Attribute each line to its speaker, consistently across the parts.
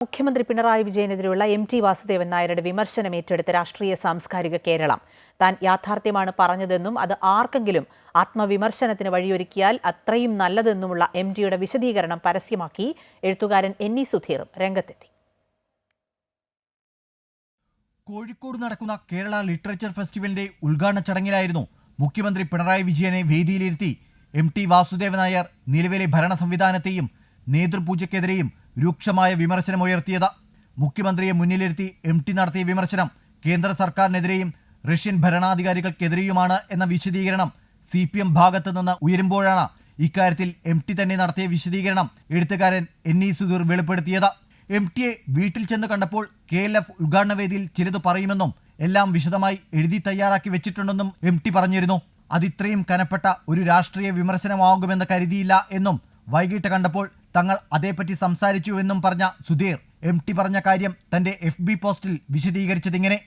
Speaker 1: മുഖ്യമന്ത്രി പിണറായി വിജയനെതിരെയുള്ള എം.ടി. വാസുദേവൻ നായരുടെ വിമർശനം ഏറ്റെടുത്ത രാഷ്ട്രീയ സാംസ്കാരിക കേരളം താൻ യാഥാർത്ഥ്യമാണ് പറഞ്ഞതെന്നും അത് ആർക്കെങ്കിലും ആത്മവിമർശനത്തിന് വഴിയൊരുക്കിയാൽ അത്രയും നല്ലതെന്നുമുള്ള എം.ടിയുടെ വിശദീകരണം പരസ്യമാക്കി എഴുത്തുകാരൻ എൻ.ഇ. സുധീറും രംഗത്തെത്തി.
Speaker 2: കോഴിക്കോട് നടക്കുന്ന കേരള ലിറ്ററേച്ചർ ഫെസ്റ്റിവലിന്റെ ഉദ്ഘാടന ചടങ്ങിലായിരുന്നു മുഖ്യമന്ത്രി പിണറായി വിജയനെ വേദിയിലിരുത്തി എം.ടി. വാസുദേവൻ നായർ നിലവിലെ ഭരണ സംവിധാനത്തെയും നേതൃപൂജയ്ക്കെതിരെയും രൂക്ഷമായ വിമർശനമുയർത്തിയത്. മുഖ്യമന്ത്രിയെ മുന്നിലിരുത്തി എം.ടി. നടത്തിയ വിമർശനം കേന്ദ്ര സർക്കാരിനെതിരെയും റഷ്യൻ ഭരണാധികാരികൾക്കെതിരെയുമാണ് എന്ന വിശദീകരണം CPM ഭാഗത്തു നിന്ന് ഉയരുമ്പോഴാണ് ഇക്കാര്യത്തിൽ എം.ടി. തന്നെ നടത്തിയ വിശദീകരണം എഴുത്തുകാരൻ എൻ.ഇ. സുധീർ വെളിപ്പെടുത്തിയത്. എം.ടിയെ വീട്ടിൽ ചെന്ന് കണ്ടപ്പോൾ KLF ഉദ്ഘാടന വേദിയിൽ ചിലത് പറയുമെന്നും എല്ലാം വിശദമായി എഴുതി തയ്യാറാക്കി വെച്ചിട്ടുണ്ടെന്നും എം.ടി. പറഞ്ഞിരുന്നു. അതിത്രയും കനപ്പെട്ട ഒരു രാഷ്ട്രീയ വിമർശനമാകുമെന്ന് കരുതിയില്ല എന്നും വൈകിട്ട് കണ്ടപ്പോൾ തങ്ങൾ അതേപ്പറ്റി സംസാരിച്ചുവെന്നും പറഞ്ഞ സുധീർ എം.ടി. പറഞ്ഞ കാര്യം തന്റെ FB പോസ്റ്റിൽ വിശദീകരിച്ചതിങ്ങനെ: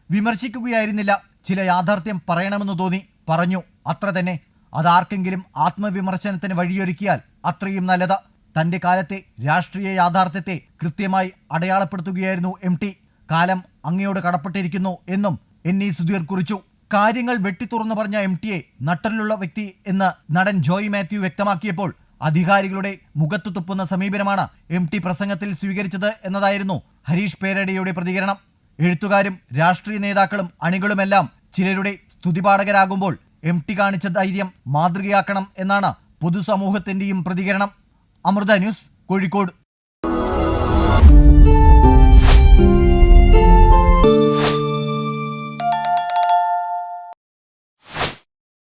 Speaker 2: വിമർശിക്കുകയായിരുന്നില്ല, ചില യാഥാർത്ഥ്യം പറയണമെന്ന് തോന്നി, പറഞ്ഞു, അത്ര തന്നെ. അതാർക്കെങ്കിലും ആത്മവിമർശനത്തിന് വഴിയൊരുക്കിയാൽ അത്രയും നല്ലത്. തന്റെ കാലത്തെ രാഷ്ട്രീയ യാഥാർത്ഥ്യത്തെ കൃത്യമായി അടയാളപ്പെടുത്തുകയായിരുന്നു എം.ടി. കാലം അങ്ങയോട് കടപ്പെട്ടിരിക്കുന്നു എന്നും എൻ.ഇ. സുധീർ കുറിച്ചു. കാര്യങ്ങൾ വെട്ടിത്തുറന്നു പറഞ്ഞ എം.ടിയെ നട്ടലുള്ള വ്യക്തി എന്ന് നടൻ ജോയ് മാത്യു വ്യക്തമാക്കിയപ്പോൾ അധികാരികളുടെ മുഖത്തു തുപ്പുന്ന സമീപനമാണ് എം.ടി. പ്രസംഗത്തിൽ സ്വീകരിച്ചത് എന്നതായിരുന്നു ഹരീഷ് പേരടിയുടെ പ്രതികരണം. എഴുത്തുകാരും രാഷ്ട്രീയ നേതാക്കളും അണികളുമെല്ലാം ചിലരുടെ സ്തുതിപാഠകരാകുമ്പോൾ എം.ടി. കാണിച്ച ധൈര്യം മാതൃകയാക്കണം എന്നാണ് പൊതുസമൂഹത്തിന്റെയും പ്രതികരണം. അമൃത ന്യൂസ്, കോഴിക്കോട്.